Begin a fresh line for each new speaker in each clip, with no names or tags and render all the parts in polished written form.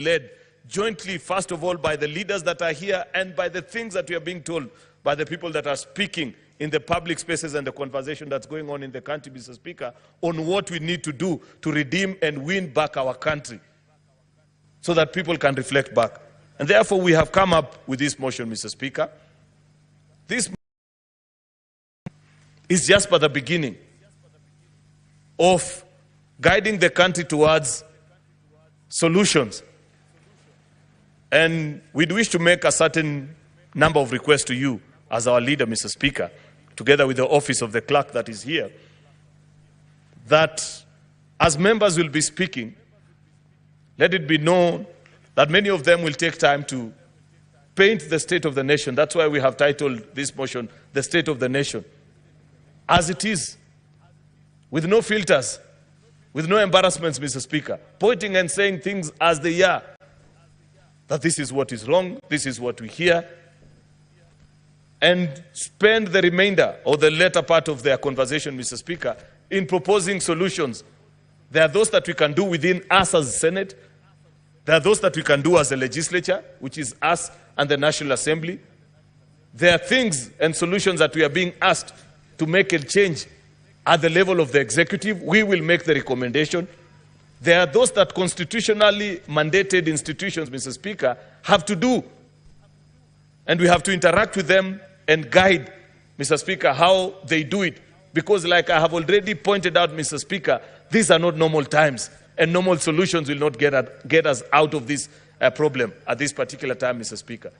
led jointly, first of all, by the leaders that are here and by the things that we are being told by the people that are speaking in the public spaces and the conversation that's going on in the country, Mr. Speaker, on what we need to do to redeem and win back our country so that people can reflect back. And therefore, we have come up with this motion, Mr. Speaker. This is just but the beginning of guiding the country towards solutions. And we'd wish to make a certain number of requests to you as our leader, Mr. Speaker, together with the office of the clerk that is here, that as members will be speaking, let it be known that many of them will take time to paint the state of the nation. That's why we have titled this motion, The State of the Nation, as it is, with no filters, with no embarrassments, Mr. Speaker, pointing and saying things as they are, that this is what is wrong, this is what we hear, and spend the remainder or the latter part of their conversation, Mr. Speaker, in proposing solutions. There are those that we can do within us as the Senate. There are those that we can do as a legislature, which is us and the National Assembly. There are things and solutions that we are being asked to make a change at the level of the executive. We will make the recommendation. There are those that constitutionally mandated institutions, Mr. Speaker, have to do. And we have to interact with them and guide, Mr. Speaker, how they do it. Because like I have already pointed out, Mr. Speaker, these are not normal times. And normal solutions will not get us out of this problem at this particular time, Mr. Speaker.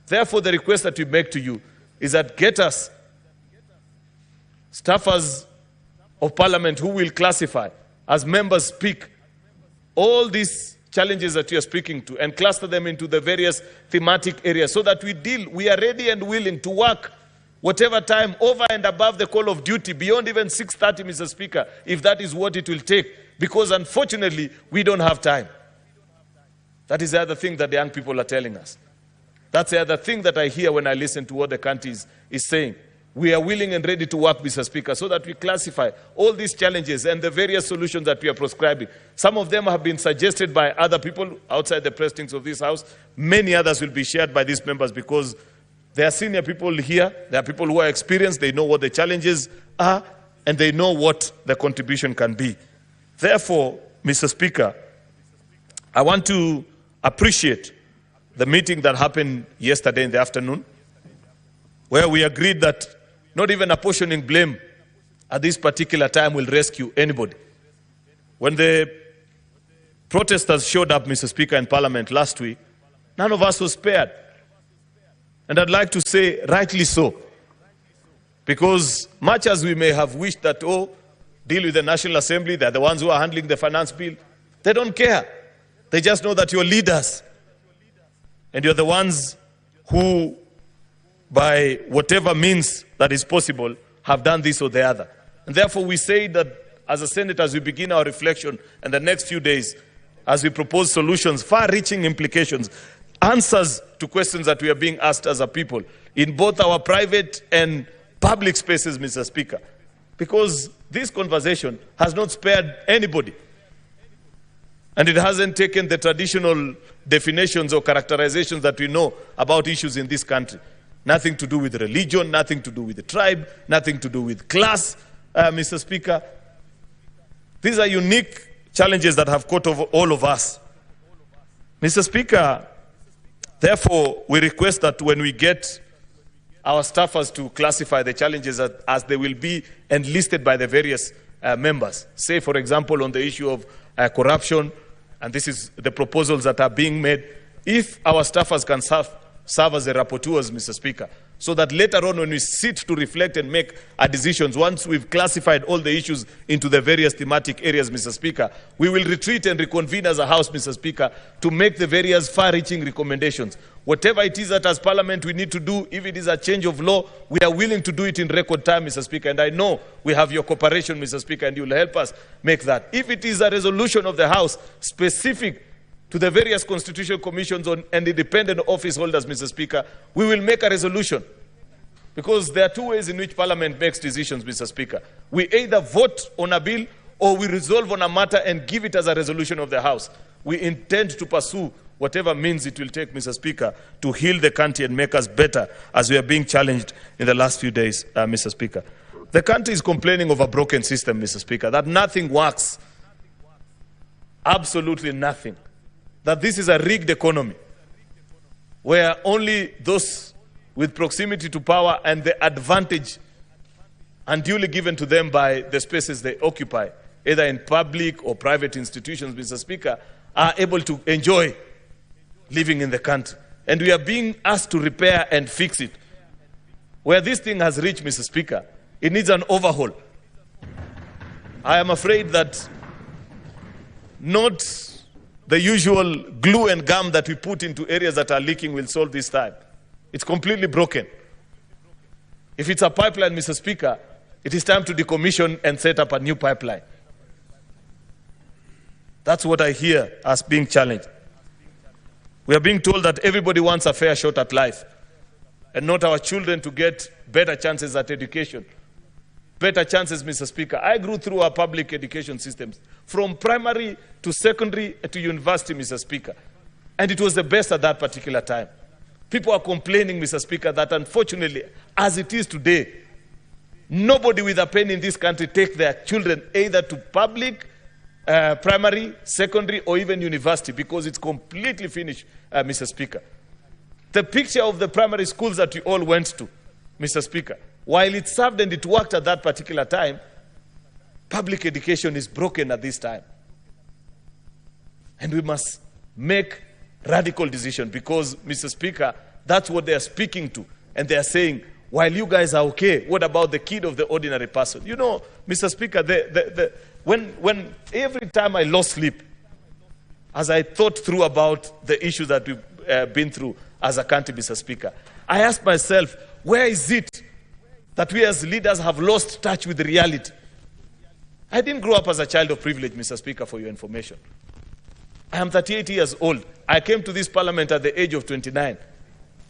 Therefore, the request that we make to you is that get us staffers of Parliament who will classify, as members speak, all these challenges that you are speaking to and cluster them into the various thematic areas so that we are ready and willing to work whatever time over and above the call of duty, beyond even 6:30, Mr. Speaker, if that is what it will take, because unfortunately, we don't have time. That is the other thing that the young people are telling us. That's the other thing that I hear when I listen to what the country is saying. We are willing and ready to work, Mr. Speaker, so that we classify all these challenges and the various solutions that we are prescribing. Some of them have been suggested by other people outside the precincts of this House. Many others will be shared by these members because there are senior people here. There are people who are experienced. They know what the challenges are, and they know what the contribution can be. Therefore, Mr. Speaker, I want to appreciate the meeting that happened yesterday in the afternoon, where we agreed that not even apportioning blame at this particular time will rescue anybody. When the protesters showed up, Mr. Speaker, in Parliament last week, none of us was spared. And I'd like to say, rightly so. Because much as we may have wished that, deal with the National Assembly, they're the ones who are handling the finance bill, they don't care. They just know that you're leaders. And you're the ones who, by whatever means that is possible, have done this or the other. And therefore we say that as a Senate, as we begin our reflection in the next few days, as we propose solutions, far-reaching implications, answers to questions that we are being asked as a people, in both our private and public spaces, Mr. Speaker. Because this conversation has not spared anybody. And it hasn't taken the traditional definitions or characterizations that we know about issues in this country. Nothing to do with religion, nothing to do with the tribe, nothing to do with class, Mr. Speaker. These are unique challenges that have caught over all of us. Mr. Speaker, therefore, we request that when we get our staffers to classify the challenges as they will be enlisted by the various members, say, for example, on the issue of corruption, and this is the proposals that are being made, if our staffers can serve as the rapporteurs, Mr. Speaker, so that later on when we sit to reflect and make our decisions, once we've classified all the issues into the various thematic areas, Mr. Speaker, we will retreat and reconvene as a House, Mr. Speaker, to make the various far-reaching recommendations. Whatever it is that as Parliament we need to do, if it is a change of law, we are willing to do it in record time, Mr. Speaker, and I know we have your cooperation, Mr. Speaker, and you will help us make that. If it is a resolution of the House specific to the various constitutional commissions and independent office holders, Mr. Speaker, we will make a resolution. Because there are two ways in which Parliament makes decisions, Mr. Speaker. We either vote on a bill or we resolve on a matter and give it as a resolution of the House. We intend to pursue whatever means it will take, Mr. Speaker, to heal the country and make us better as we are being challenged in the last few days, Mr. Speaker. The country is complaining of a broken system, Mr. Speaker, that nothing works. Absolutely nothing. That this is a rigged economy where only those with proximity to power and the advantage unduly given to them by the spaces they occupy, either in public or private institutions, Mr. Speaker, are able to enjoy living in the country. And we are being asked to repair and fix it. Where this thing has reached, Mr. Speaker, it needs an overhaul. I am afraid that not the usual glue and gum that we put into areas that are leaking will solve this time. It's completely broken. If it's a pipeline, Mr. Speaker, it is time to decommission and set up a new pipeline. That's what I hear as being challenged. We are being told that everybody wants a fair shot at life and not our children to get better chances at education. Better chances, Mr. Speaker. I grew through our public education systems, from primary to secondary to university, Mr. Speaker. And it was the best at that particular time. People are complaining, Mr. Speaker, that unfortunately, as it is today, nobody with a pen in this country take their children either to public, primary, secondary, or even university, because it's completely finished, Mr. Speaker. The picture of the primary schools that we all went to, Mr. Speaker, while it served and it worked at that particular time, public education is broken at this time. And we must make radical decision because, Mr. Speaker, that's what they are speaking to. And they are saying, while you guys are okay, what about the kid of the ordinary person? You know, Mr. Speaker, when every time I lost sleep, as I thought through about the issues that we've been through as a country, Mr. Speaker, I asked myself, where is it that we as leaders have lost touch with reality? I didn't grow up as a child of privilege, Mr. Speaker, for your information. I am 38 years old. I came to this parliament at the age of 29.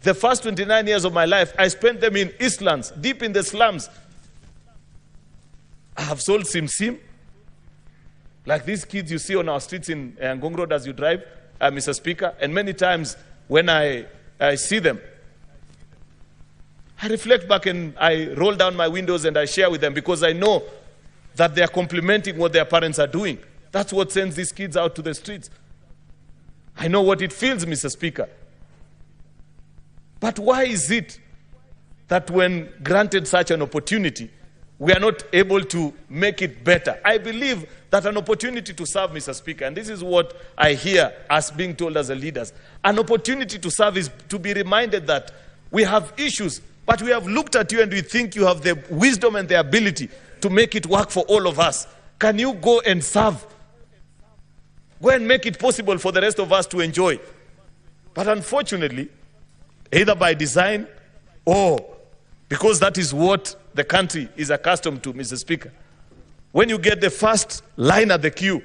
The first 29 years of my life, I spent them in Eastlands, deep in the slums. I have sold sim-sim, like these kids you see on our streets in Ngong Road as you drive, Mr. Speaker. And many times when I see them, I reflect back and I roll down my windows and I share with them because I know that they are complementing what their parents are doing. That's what sends these kids out to the streets. I know what it feels, Mr. Speaker. But why is it that when granted such an opportunity, we are not able to make it better? I believe that an opportunity to serve, Mr. Speaker, and this is what I hear us being told as the leaders, an opportunity to serve is to be reminded that we have issues, but we have looked at you and we think you have the wisdom and the ability to make it work for all of us. Can you go and serve? Go and make it possible for the rest of us to enjoy. But unfortunately, either by design or because that is what the country is accustomed to, Mr. Speaker, when you get the first line at the queue,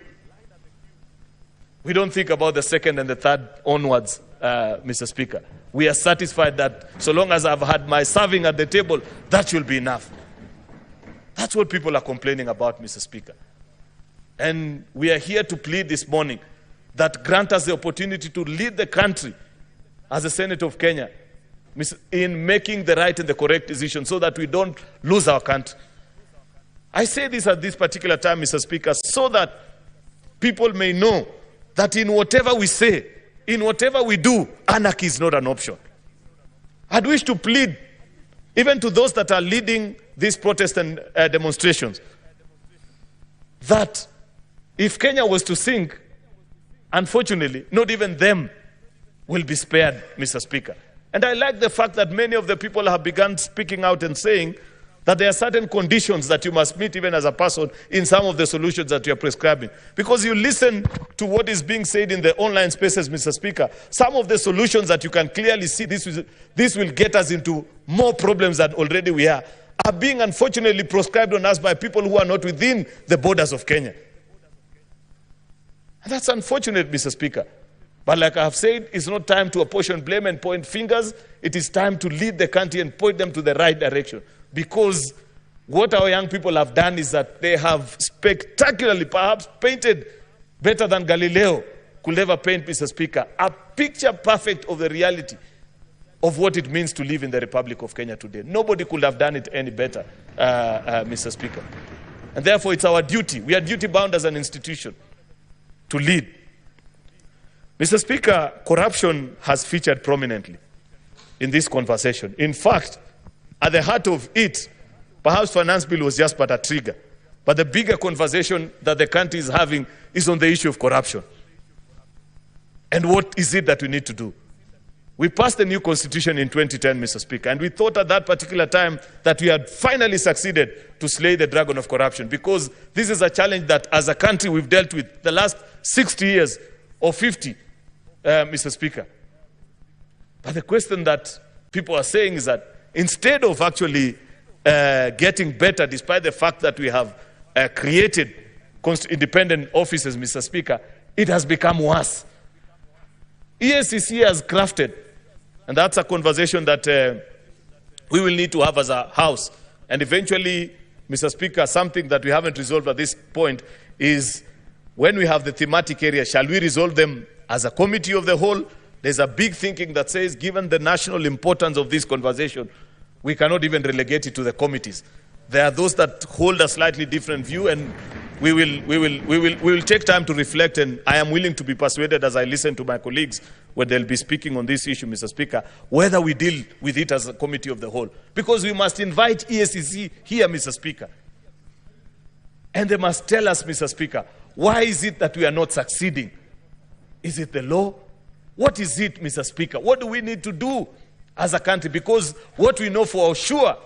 we don't think about the second and the third onwards, Mr. Speaker. We are satisfied that so long as I've had my serving at the table, that will be enough. That's what people are complaining about, Mr. Speaker. And we are here to plead this morning that grant us the opportunity to lead the country as the Senate of Kenya in making the right and the correct decision so that we don't lose our country. I say this at this particular time, Mr. Speaker, so that people may know that in whatever we say, in whatever we do, anarchy is not an option. I'd wish to plead, even to those that are leading these protests and demonstrations, that if Kenya was to sink, unfortunately, not even them will be spared, Mr. Speaker. And I like the fact that many of the people have begun speaking out and saying that there are certain conditions that you must meet even as a person in some of the solutions that you are prescribing. Because you listen to what is being said in the online spaces, Mr. Speaker, some of the solutions that you can clearly see this will get us into more problems than already we are being unfortunately prescribed on us by people who are not within the borders of Kenya. And that's unfortunate, Mr. Speaker. But like I have said, it's not time to apportion blame and point fingers. It is time to lead the country and point them to the right direction. Because what our young people have done is that they have spectacularly, perhaps painted better than Galileo, could ever paint, Mr. Speaker, a picture perfect of the reality of what it means to live in the Republic of Kenya today. Nobody could have done it any better, Mr. Speaker. And therefore, it's our duty. We are duty-bound as an institution to lead. Mr. Speaker, corruption has featured prominently in this conversation. In fact, at the heart of it, perhaps finance bill was just but a trigger. But the bigger conversation that the country is having is on the issue of corruption. And what is it that we need to do? We passed a new constitution in 2010, Mr. Speaker, and we thought at that particular time that we had finally succeeded to slay the dragon of corruption, because this is a challenge that as a country we've dealt with the last 60 years or 50, Mr. Speaker. But the question that people are saying is that instead of actually getting better, despite the fact that we have created independent offices, Mr. Speaker, it has become worse. EACC has crafted, and that's a conversation that we will need to have as a House. And eventually, Mr. Speaker, something that we haven't resolved at this point is when we have the thematic areas, shall we resolve them as a committee of the whole? There's a big thinking that says, given the national importance of this conversation, we cannot even relegate it to the committees. There are those that hold a slightly different view, and we will take time to reflect, and I am willing to be persuaded as I listen to my colleagues when they'll be speaking on this issue, Mr. Speaker, whether we deal with it as a committee of the whole. Because we must invite EACC here, Mr. Speaker. And they must tell us, Mr. Speaker, why is it that we are not succeeding? Is it the law? What is it, Mr. Speaker? What do we need to do as a country? Because what we know for sure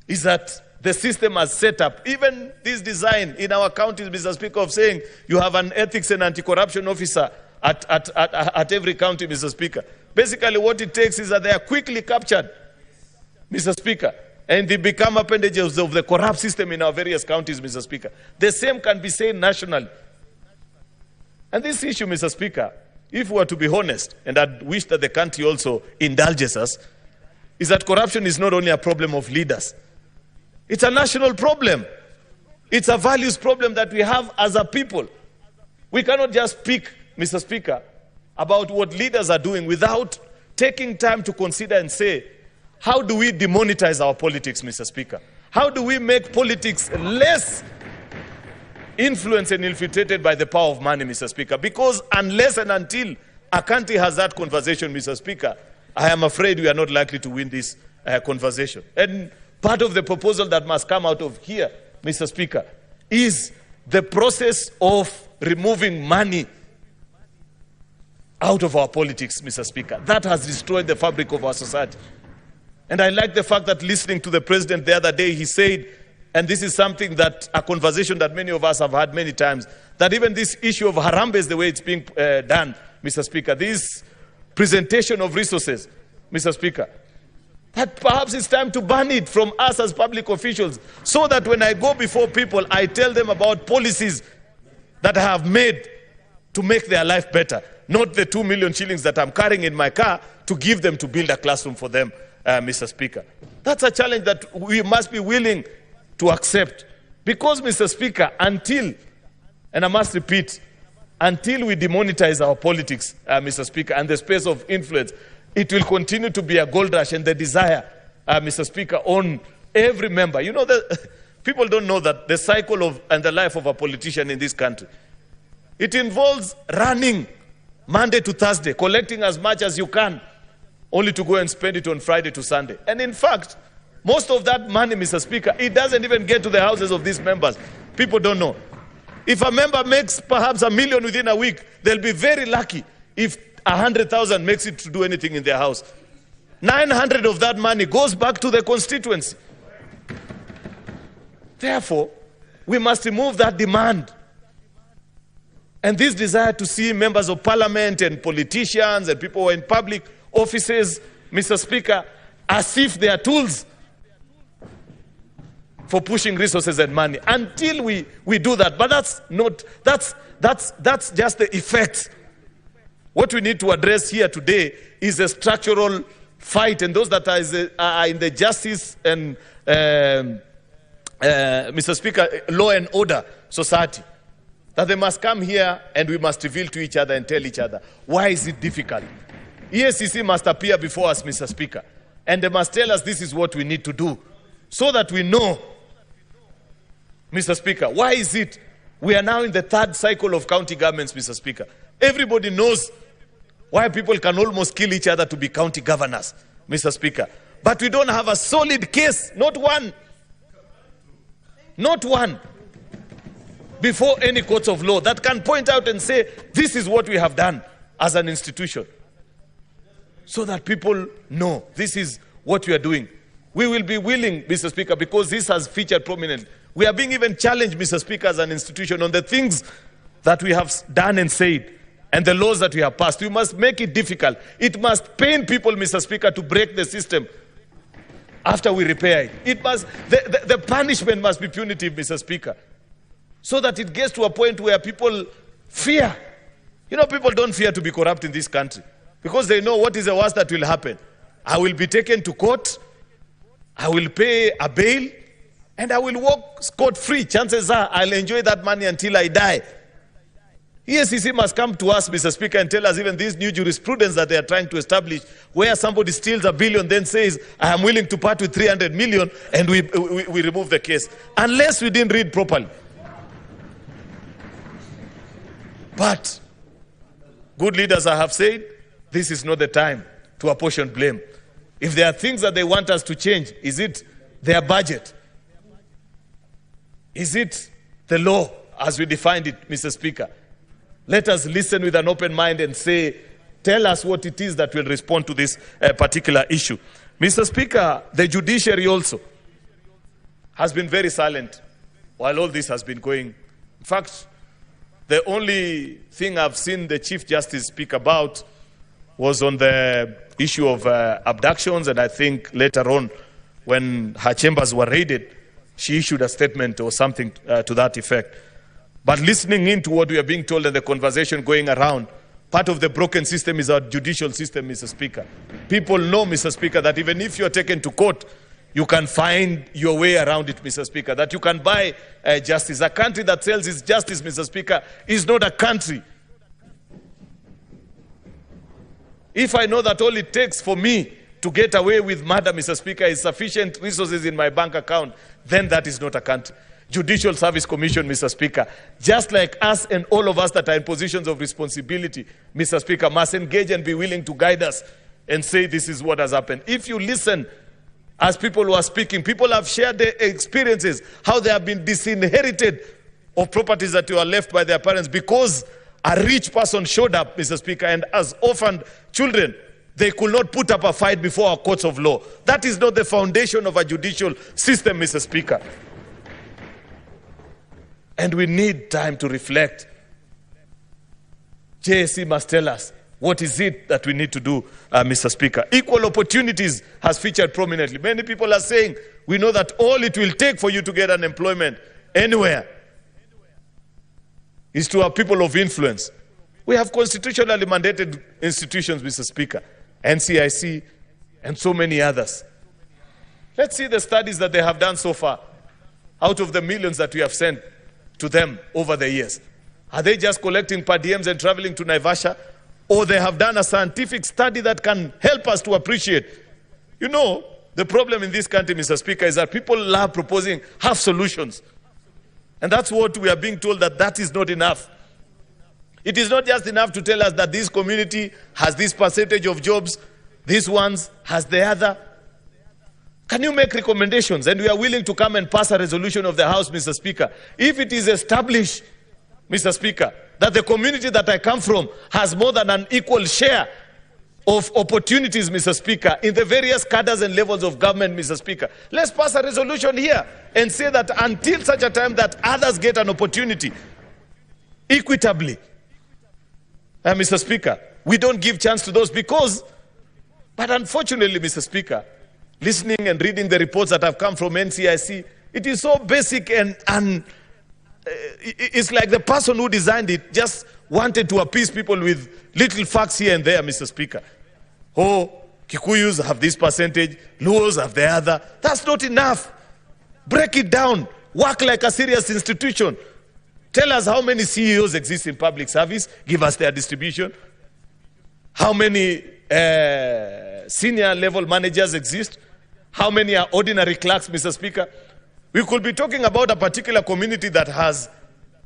is that the system has set up, even this design in our counties, Mr. Speaker, of saying you have an ethics and anti-corruption officer at every county, Mr. Speaker. Basically, what it takes is that they are quickly captured, Mr. Speaker, and they become appendages of the corrupt system in our various counties, Mr. Speaker. The same can be said nationally. And this issue, Mr. Speaker, if we are to be honest, and I wish that the country also indulges us, is that corruption is not only a problem of leaders. It's a national problem. It's a values problem that we have as a people. We cannot just speak, Mr. Speaker, about what leaders are doing without taking time to consider and say, how do we demonetize our politics, Mr. Speaker? How do we make politics less influenced and infiltrated by the power of money, Mr. Speaker? Because unless and until a country has that conversation, Mr. Speaker, I am afraid we are not likely to win this conversation. And part of the proposal that must come out of here, Mr. Speaker, is the process of removing money out of our politics, Mr. Speaker. That has destroyed the fabric of our society. And I like the fact that listening to the President the other day, he said, and this is something that, a conversation that many of us have had many times, that even this issue of Harambee, the way it's being done, Mr. Speaker, this presentation of resources, Mr. Speaker, that perhaps it's time to ban it from us as public officials, so that when I go before people, I tell them about policies that I have made to make their life better, not the 2 million shillings that I'm carrying in my car to give them to build a classroom for them, Mr. Speaker. That's a challenge that we must be willing to accept. Because, Mr. Speaker, until, and I must repeat, until we demonetize our politics, Mr. Speaker, and the space of influence, it will continue to be a gold rush and the desire, Mr. Speaker, on every member. You know, people don't know that the cycle of and the life of a politician in this country, it involves running Monday to Thursday, collecting as much as you can, only to go and spend it on Friday to Sunday. And in fact, most of that money, Mr. Speaker, it doesn't even get to the houses of these members. People don't know. If a member makes perhaps $1 million within a week, they'll be very lucky if 100,000 makes it to do anything in their house. 900 of that money goes back to the constituency. Therefore, we must remove that demand. And this desire to see members of parliament and politicians and people who are in public offices, Mr. Speaker, as if they are tools for pushing resources and money. Until we do that, but that's just the effects. What we need to address here today is a structural fight, and those that are in the justice and, Mr. Speaker, law and order society. that they must come here and we must reveal to each other and tell each other, why is it difficult? EACC must appear before us, Mr. Speaker, and they must tell us this is what we need to do, so that we know, Mr. Speaker, why is it we are now in the third cycle of county governments, Mr. Speaker. Everybody knows why people can almost kill each other to be county governors, Mr. Speaker. But we don't have a solid case, not one, before any courts of law that can point out and say, this is what we have done as an institution, so that people know this is what we are doing. We will be willing, Mr. Speaker, because this has featured prominently. We are being even challenged, Mr. Speaker, as an institution on the things that we have done and said and the laws that we have passed. We must make it difficult. It must pain people, Mr. Speaker, to break the system after we repair it. The punishment must be punitive, Mr. Speaker, so that it gets to a point where people fear. You know, people don't fear to be corrupt in this country because they know what is the worst that will happen. I will be taken to court, I will pay a bail, and I will walk scot-free. Chances are I'll enjoy that money until I die. EACC must come to us, Mr. Speaker, and tell us even this new jurisprudence that they are trying to establish, where somebody steals $1 billion, then says, I am willing to part with 300 million, and we remove the case. Unless we didn't read properly. But good leaders have said, this is not the time to apportion blame. If there are things that they want us to change, is it their budget? Is it the law as we defined it, Mr. Speaker? Let us listen with an open mind and say, tell us what it is that will respond to this particular issue. Mr. Speaker, the judiciary also has been very silent while all this has been going. In fact, the only thing I've seen the Chief Justice speak about was on the issue of abductions, and I think later on, when her chambers were raided, she issued a statement or something to that effect. But listening into what we are being told and the conversation going around, part of the broken system is our judicial system, Mr. Speaker. People know, Mr. Speaker, that even if you're taken to court, you can find your way around it, Mr. Speaker, that you can buy justice. A country that sells its justice, Mr. Speaker, is not a country. If I know that all it takes for me to get away with murder, Mr. Speaker, is sufficient resources in my bank account, then that is not a country. Judicial Service Commission, Mr. Speaker, just like us and all of us that are in positions of responsibility, Mr. Speaker, must engage and be willing to guide us and say this is what has happened. If you listen as people who are speaking, people have shared their experiences, how they have been disinherited of properties that were left by their parents because a rich person showed up, Mr. Speaker, and as orphaned children, they could not put up a fight before our courts of law. That is not the foundation of a judicial system, Mr. Speaker. And we need time to reflect. JSC must tell us what is it that we need to do, Mr. Speaker. Equal opportunities has featured prominently. Many people are saying, we know that all it will take for you to get an employment anywhere is to have people of influence. We have constitutionally mandated institutions, Mr. Speaker, NCIC, and so many others. Let's see the studies that they have done so far out of the millions that we have sent to them over the years. Are they just collecting per diems and traveling to Naivasha? Or they have done a scientific study that can help us to appreciate? You know, the problem in this country, Mr. Speaker, is that people love proposing half solutions. And that's what we are being told, that that is not enough. It is not just enough to tell us that this community has this percentage of jobs, this one's has the other. Can you make recommendations? And we are willing to come and pass a resolution of the House, Mr. Speaker. If it is established, Mr. Speaker, that the community that I come from has more than an equal share of opportunities, Mr. Speaker, in the various cadres and levels of government, Mr. Speaker, let's pass a resolution here and say that until such a time that others get an opportunity equitably, Mr. Speaker, we don't give chance to those because, but unfortunately, Mr. Speaker, listening and reading the reports that have come from NCIC, it is so basic and it's like the person who designed it just wanted to appease people with little facts here and there, Mr. Speaker. Oh, Kikuyus have this percentage, Luos have the other. That's not enough. Break it down. Work like a serious institution. Tell us how many CEOs exist in public service. Give us their distribution. How many senior level managers exist? How many are ordinary clerks, Mr. Speaker? We could be talking about a particular community that has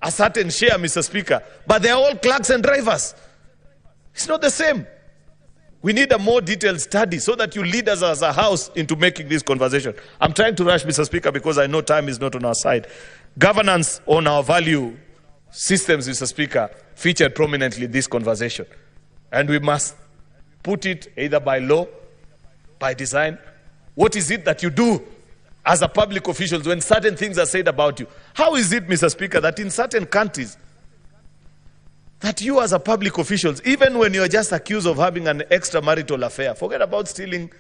a certain share, Mr. Speaker, but they are all clerks and drivers. It's not the same. We need a more detailed study so that you lead us as a house into making this conversation. I'm trying to rush, Mr. Speaker, because I know time is not on our side. Governance on our value systems, Mr. Speaker, featured prominently in this conversation. And we must put it either by law, by design. What is it that you do as a public official when certain things are said about you? How is it, Mr. Speaker, that in certain countries, that you as a public officials, even when you're just accused of having an extramarital affair, forget about stealing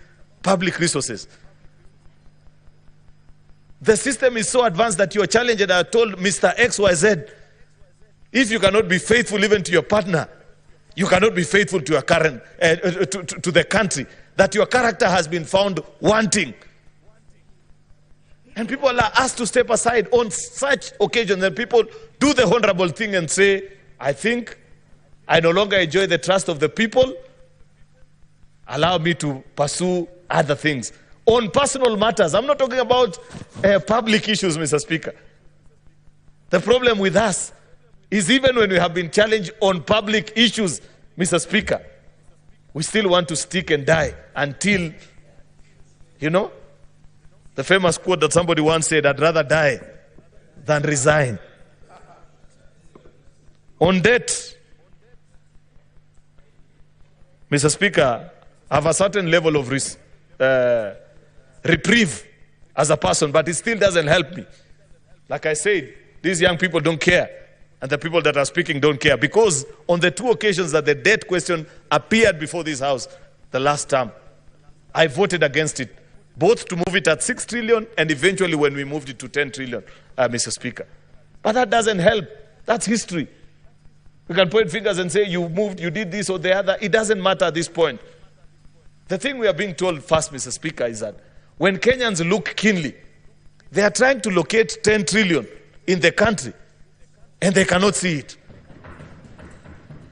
public resources. The system is so advanced that you're challenged and are told, Mr. XYZ, if you cannot be faithful even to your partner, you cannot be faithful to your current, to the country, that your character has been found wanting. And people are asked to step aside on such occasions, and people do the honorable thing and say, I think I no longer enjoy the trust of the people. Allow me to pursue other things. On personal matters, I'm not talking about public issues, Mr. Speaker. The problem with us is even when we have been challenged on public issues, Mr. Speaker, we still want to stick and die until, you know, the famous quote that somebody once said, I'd rather die than resign. On debt, Mr. Speaker, I have a certain level of reprieve as a person, but it still doesn't help me. Like I said, these young people don't care, and the people that are speaking don't care, because on the two occasions that the debt question appeared before this House the last term, I voted against it, both to move it at 6 trillion and eventually when we moved it to 10 trillion, Mr. Speaker. But that doesn't help. That's history. We can point fingers and say, you moved, you did this or the other. It doesn't matter at this point. The thing we are being told first, Mr. Speaker, is that when Kenyans look keenly, they are trying to locate 10 trillion in the country, and they cannot see it.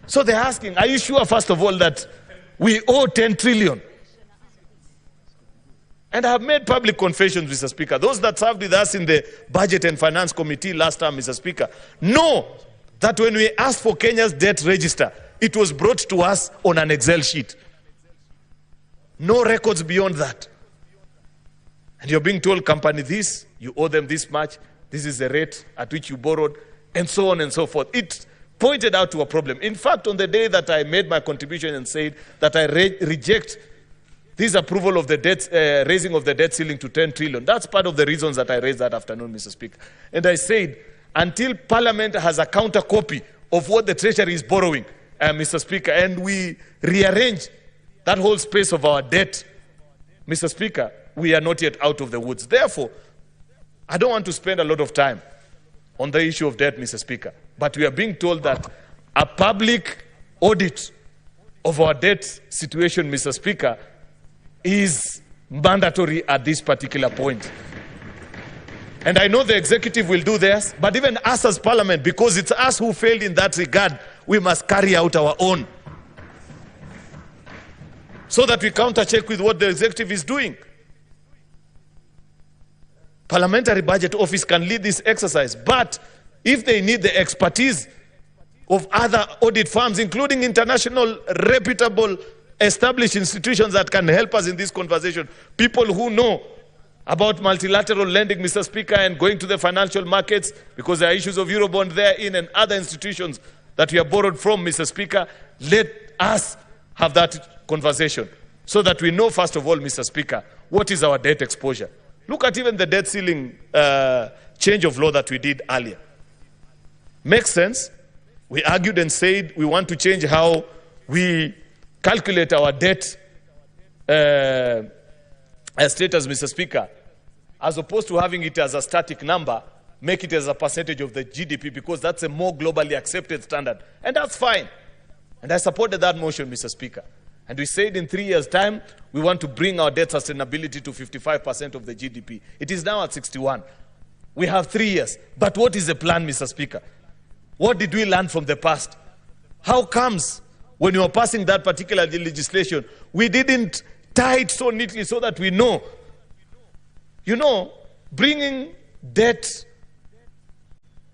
So they're asking, are you sure, first of all, that we owe 10 trillion? And I have made public confessions, Mr. Speaker. Those that served with us in the Budget and Finance Committee last time, Mr. Speaker, know that when we asked for Kenya's debt register, it was brought to us on an Excel sheet. No records beyond that. And you're being told, company this, you owe them this much, this is the rate at which you borrowed, and so on and so forth. It pointed out to a problem. In fact, on the day that I made my contribution and said that I reject this approval of the debt, raising of the debt ceiling to 10 trillion, that's part of the reasons that I raised that afternoon, Mr. Speaker. And I said, until Parliament has a counter copy of what the Treasury is borrowing, Mr. Speaker, and we rearrange that whole space of our debt, Mr. Speaker, we are not yet out of the woods. Therefore, I don't want to spend a lot of time on the issue of debt, Mr. Speaker, but we are being told that a public audit of our debt situation, Mr. Speaker, is mandatory at this particular point. And I know the executive will do theirs, but even us as Parliament, because it's us who failed in that regard, we must carry out our own, so that we counter-check with what the executive is doing. Parliamentary Budget Office can lead this exercise, but if they need the expertise of other audit firms, including international, reputable, established institutions that can help us in this conversation, people who know about multilateral lending, Mr. Speaker, and going to the financial markets, because there are issues of Eurobond therein and other institutions that we have borrowed from, Mr. Speaker, let us have that conversation so that we know, first of all, Mr. Speaker, what is our debt exposure. Look at even the debt ceiling change of law that we did earlier. Makes sense. We argued and said we want to change how we calculate our debt status, Mr. Speaker, as opposed to having it as a static number, make it as a percentage of the GDP, because that's a more globally accepted standard. And that's fine. And I supported that motion, Mr. Speaker. And we said in 3 years' time, we want to bring our debt sustainability to 55% of the GDP. It is now at 61. We have 3 years. But what is the plan, Mr. Speaker? What did we learn from the past? How comes when you were passing that particular legislation, we didn't tie it so neatly so that we know? You know, bringing debt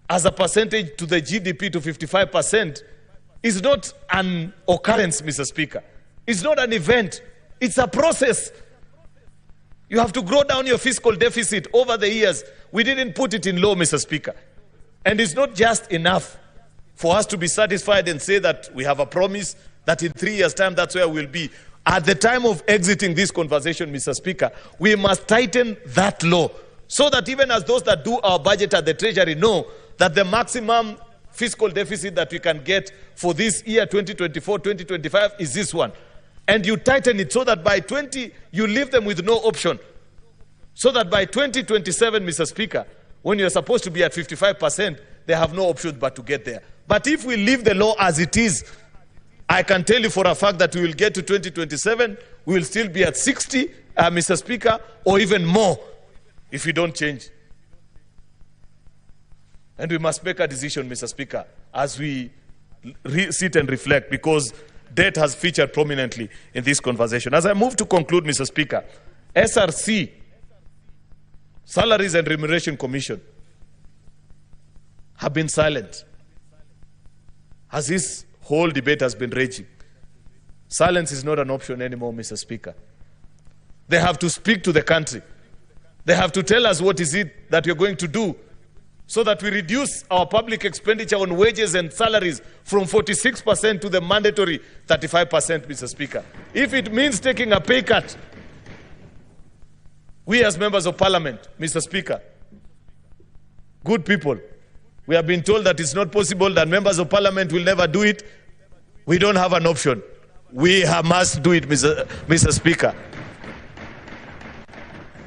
as a percentage to the GDP to 55% is not an occurrence, Mr. Speaker. It's not an event. It's a process. You have to grow down your fiscal deficit over the years. We didn't put it in law, Mr. Speaker. And it's not just enough for us to be satisfied and say that we have a promise that in 3 years' time, that's where we'll be. At the time of exiting this conversation, Mr. Speaker, we must tighten that law so that even as those that do our budget at the Treasury know that the maximum fiscal deficit that we can get for this year, 2024-2025, is this one. And you tighten it so that by you leave them with no option. So that by 2027, Mr. Speaker, when you're supposed to be at 55%, they have no option but to get there. But if we leave the law as it is, I can tell you for a fact that we will get to 2027, we will still be at 60, Mr. Speaker, or even more if we don't change. And we must make a decision, Mr. Speaker, as we sit and reflect, because debt has featured prominently in this conversation. As I move to conclude, Mr. Speaker, SRC, Salaries and Remuneration Commission, have been silent as this whole debate has been raging. Silence is not an option anymore, Mr. Speaker. They have to speak to the country. They have to tell us what is it that we're going to do so that we reduce our public expenditure on wages and salaries from 46% to the mandatory 35%, Mr. Speaker. If it means taking a pay cut, we as members of parliament, Mr. Speaker, good people, we have been told that it's not possible, that members of parliament will never do it. We don't have an option. We must do it, Mr. Speaker.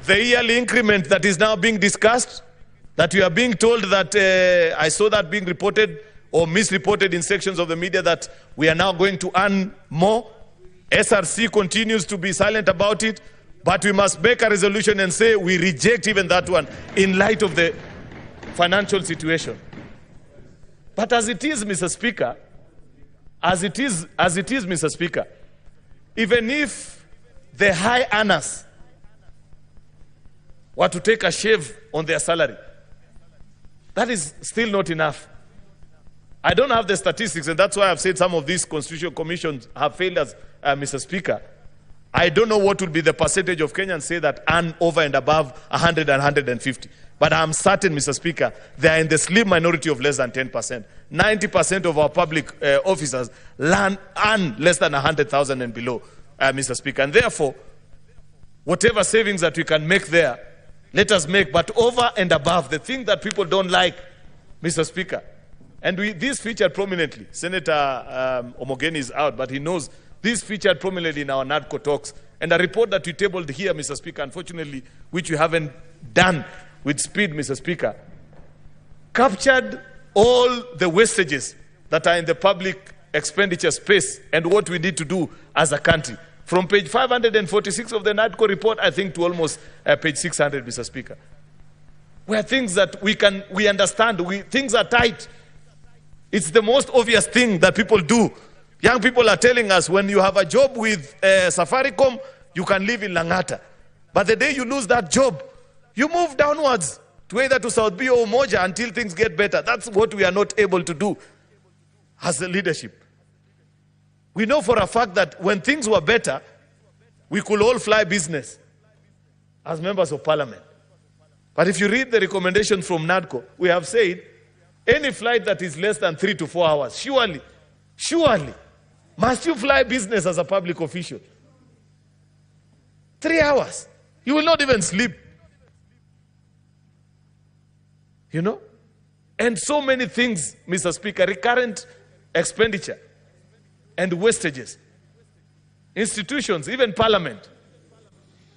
The yearly increment that is now being discussed, that we are being told that, I saw that being reported or misreported in sections of the media, that we are now going to earn more. SRC continues to be silent about it, but we must make a resolution and say we reject even that one in light of the financial situation. But as it is, Mr. Speaker, Mr. Speaker, even if the high earners were to take a shave on their salary, that is still not enough. I don't have the statistics, and that's why I've said some of these constitutional commissions have failed us, Mr. Speaker. I don't know what will be the percentage of Kenyans say that earn over and above 100 and 150. But I'm certain, Mr. Speaker, they are in the slim minority of less than 10%. 90% of our public officers earn less than 100,000 and below, Mr. Speaker. And therefore, whatever savings that we can make there, let us make, but over and above, the thing that people don't like, Mr. Speaker. And this featured prominently. Senator Omogeni is out, but he knows this featured prominently in our NADCO talks. And a report that we tabled here, Mr. Speaker, unfortunately, which we haven't done with speed, Mr. Speaker, captured all the wastages that are in the public expenditure space and what we need to do as a country. From page 546 of the NADCO report, I think, to almost page 600, Mr. Speaker. Where things that we understand, things are tight. It's the most obvious thing that people do. Young people are telling us, when you have a job with Safaricom, you can live in Langata. But the day you lose that job, you move downwards to either to South B or Umoja until things get better. That's what we are not able to do as a leadership. We know for a fact that when things were better, we could all fly business as members of parliament. But if you read the recommendations from NADCO, we have said any flight that is less than 3 to 4 hours, surely, must you fly business as a public official. 3 hours. You will not even sleep. You know? And so many things, Mr. Speaker, recurrent expenditure and wastages. Institutions, even parliament.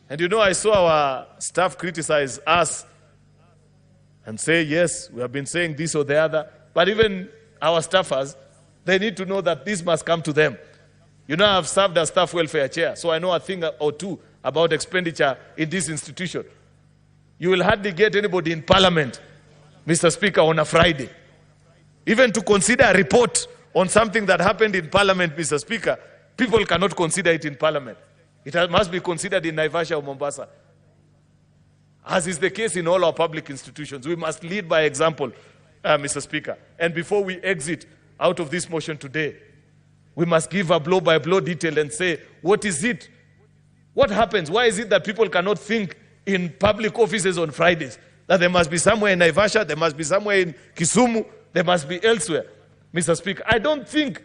And you know, I saw our staff criticize us and say, yes, we have been saying this or the other. But even our staffers, they need to know that this must come to them. You know, I've served as staff welfare chair, so I know a thing or two about expenditure in this institution. You will hardly get anybody in parliament, Mr. Speaker, on a Friday. Even to consider a report on something that happened in Parliament, Mr. Speaker, people cannot consider it in Parliament. It must be considered in Naivasha or Mombasa. As is the case in all our public institutions. We must lead by example, Mr. Speaker. And before we exit out of this motion today, we must give a blow-by-blow detail and say, what is it? What happens? Why is it that people cannot think in public offices on Fridays? That there must be somewhere in Naivasha, there must be somewhere in Kisumu, there must be elsewhere. Mr. Speaker, I don't think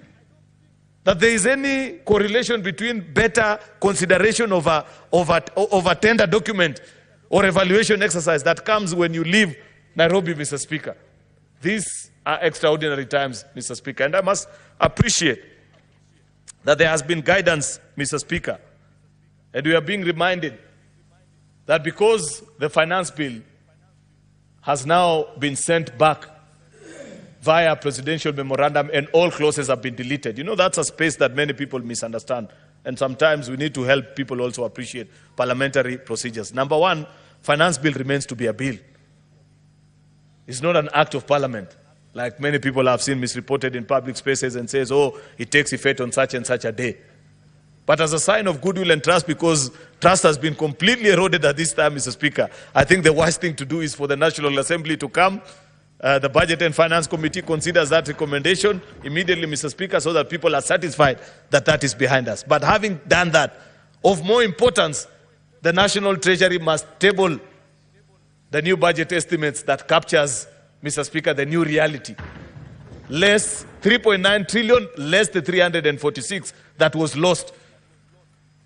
that there is any correlation between better consideration of a tender document or evaluation exercise that comes when you leave Nairobi, Mr. Speaker. These are extraordinary times, Mr. Speaker, and I must appreciate that there has been guidance, Mr. Speaker, and we are being reminded that because the finance bill has now been sent back via presidential memorandum and all clauses have been deleted. You know, that's a space that many people misunderstand. And sometimes we need to help people also appreciate parliamentary procedures. Number one, finance bill remains to be a bill. It's not an act of parliament, like many people have seen misreported in public spaces and says, oh, it takes effect on such and such a day. But as a sign of goodwill and trust, because trust has been completely eroded at this time, Mr. Speaker, I think the worst thing to do is for the National Assembly to come. The Budget and Finance Committee considers that recommendation immediately, Mr. Speaker, so that people are satisfied that that is behind us. But having done that, of more importance, the National Treasury must table the new budget estimates that captures, Mr. Speaker, the new reality. Less 3.9 trillion, less the 346 that was lost.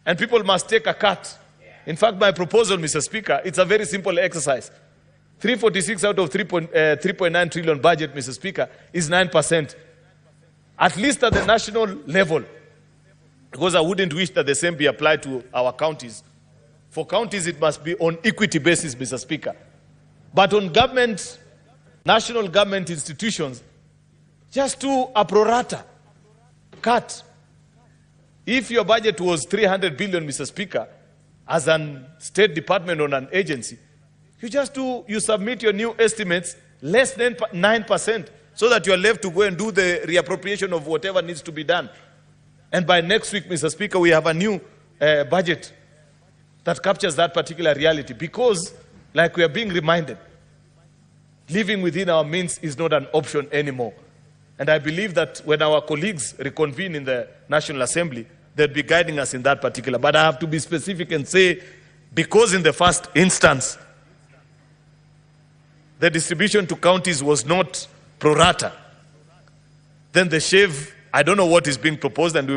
And people must take a cut. In fact, my proposal, Mr. Speaker, it's a very simple exercise. 346 out of 3.9 trillion budget, Mr. Speaker, is 9%. At least at the national level. Because I wouldn't wish that the same be applied to our counties. For counties, it must be on equity basis, Mr. Speaker. But on government, national government institutions, just do a pro rata cut. If your budget was 300 billion, Mr. Speaker, as an state department or an agency, you submit your new estimates less than 9%, so that you are left to go and do the reappropriation of whatever needs to be done. And by next week, Mr. Speaker, we have a new budget that captures that particular reality. Because, like we are being reminded, living within our means is not an option anymore. And I believe that when our colleagues reconvene in the National Assembly, they'll be guiding us in that particular. But I have to be specific and say, because in the first instance, the distribution to counties was not pro rata, then the shave, I don't know what is being proposed, and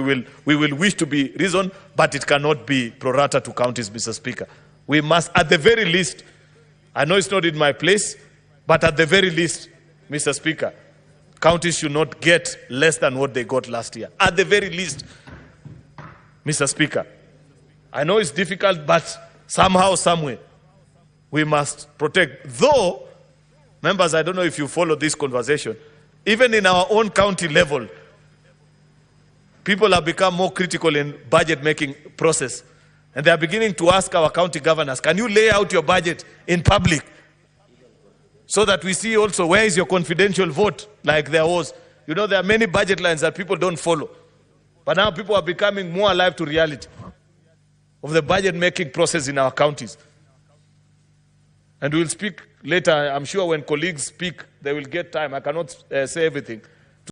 we will wish to be reasoned, but it cannot be pro rata to counties, Mr. Speaker. We must, at the very least, I know it's not in my place, but at the very least, Mr. Speaker, counties should not get less than what they got last year. At the very least, Mr. Speaker. I know it's difficult, but somehow, someway, we must protect. Though, members, I don't know if you follow this conversation, even in our own county level, people have become more critical in budget-making process. And they are beginning to ask our county governors, can you lay out your budget in public? So that we see also, where is your confidential vote, like there was. You know, there are many budget lines that people don't follow. But now people are becoming more alive to reality of the budget-making process in our counties. And we'll speak later. I'm sure when colleagues speak, they will get time. I cannot say everything.